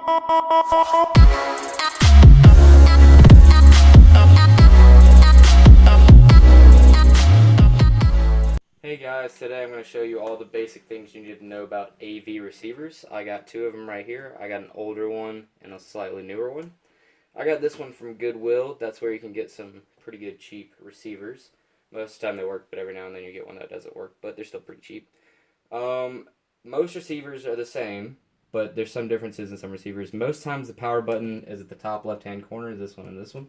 Hey guys, today I'm going to show you all the basic things you need to know about AV receivers. I got two of them right here. I got an older one and a slightly newer one. I got this one from Goodwill. That's where you can get some pretty good cheap receivers. Most of the time they work, but every now and then you get one that doesn't work, but they're still pretty cheap. Most receivers are the same, but there's some differences in some receivers. Most times the power button is at the top left-hand corner, this one and this one.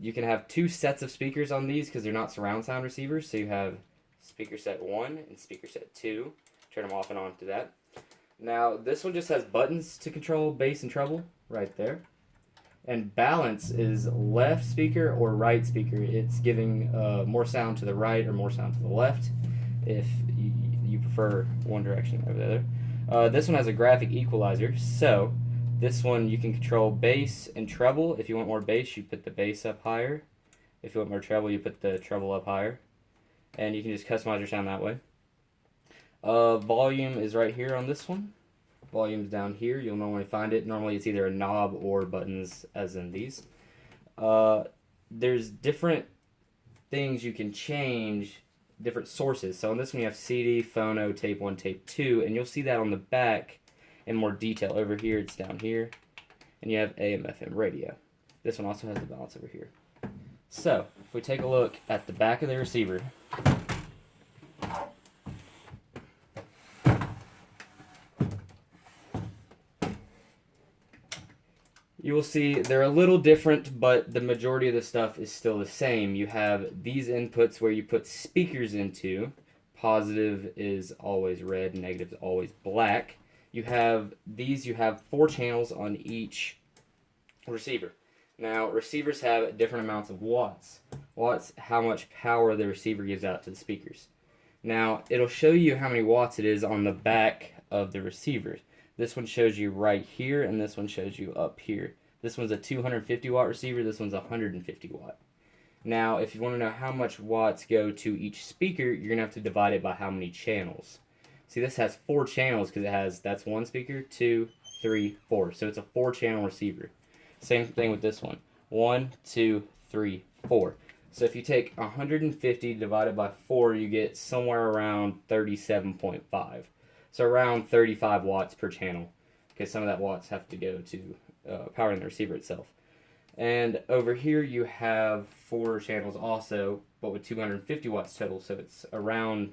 You can have two sets of speakers on these because they're not surround sound receivers. So you have speaker set 1 and speaker set 2. Turn them off and on to that. Now this one just has buttons to control bass and treble right there. And balance is left speaker or right speaker. It's giving more sound to the right or more sound to the left if you prefer one direction over the other. This one has a graphic equalizer, so this one you can control bass and treble. If you want more bass, you put the bass up higher. If you want more treble, you put the treble up higher. And you can just customize your sound that way. Volume is right here on this one. Volume's down here. You'll normally find it. Normally it's either a knob or buttons, as in these. There's different things you can change, different sources. So on this one you have CD, phono, tape 1, tape 2, and you'll see that on the back in more detail. Over here, it's down here, and you have AM, FM radio. This one also has the balance over here. So, if we take a look at the back of the receiver, you will see they're a little different, but the majority of the stuff is still the same. You have these inputs where you put speakers into. Positive is always red, negative is always black. You have these, you have 4 channels on each receiver. Now, receivers have different amounts of watts. Watts, how much power the receiver gives out to the speakers. Now, it'll show you how many watts it is on the back of the receiver. This one shows you right here, and this one shows you up here. This one's a 250 watt receiver, this one's 150 watt. Now, if you want to know how much watts go to each speaker, you're going to have to divide it by how many channels. See, this has 4 channels because it has, that's 1 speaker, 2, 3, 4. So it's a 4-channel receiver. Same thing with this one. 1, 2, 3, 4. So if you take 150 divided by 4, you get somewhere around 37.5. So around 35 watts per channel, because some of that watts have to go to powering the receiver itself. And over here you have 4 channels also, but with 250 watts total, so it's around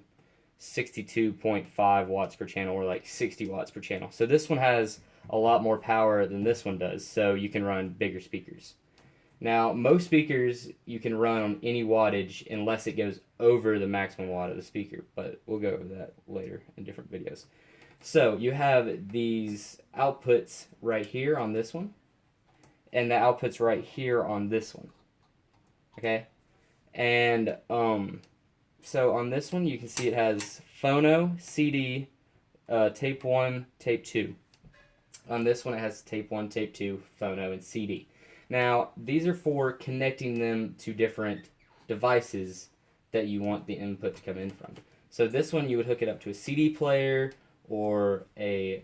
62.5 watts per channel, or like 60 watts per channel. So this one has a lot more power than this one does, so you can run bigger speakers. Now, most speakers you can run on any wattage unless it goes over the maximum watt of the speaker, but we'll go over that later in different videos. So you have these outputs right here on this one, and the outputs right here on this one. Okay? And so on this one you can see it has phono, CD, tape 1, tape 2. On this one it has tape 1, tape 2, phono, and CD. Now, these are for connecting them to different devices that you want the input to come in from. So this one you would hook it up to a CD player or a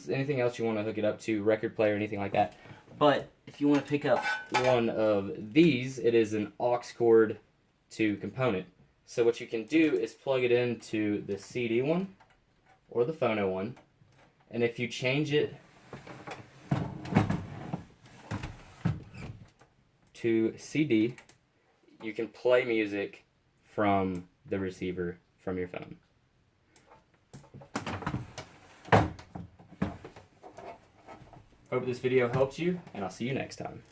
anything else you want to hook it up to, record player, anything like that. But if you want to pick up one of these, it is an aux cord to component. So what you can do is plug it into the CD one or the phono one, and if you change it to CD, you can play music from the receiver from your phone. Hope this video helped you, and I'll see you next time.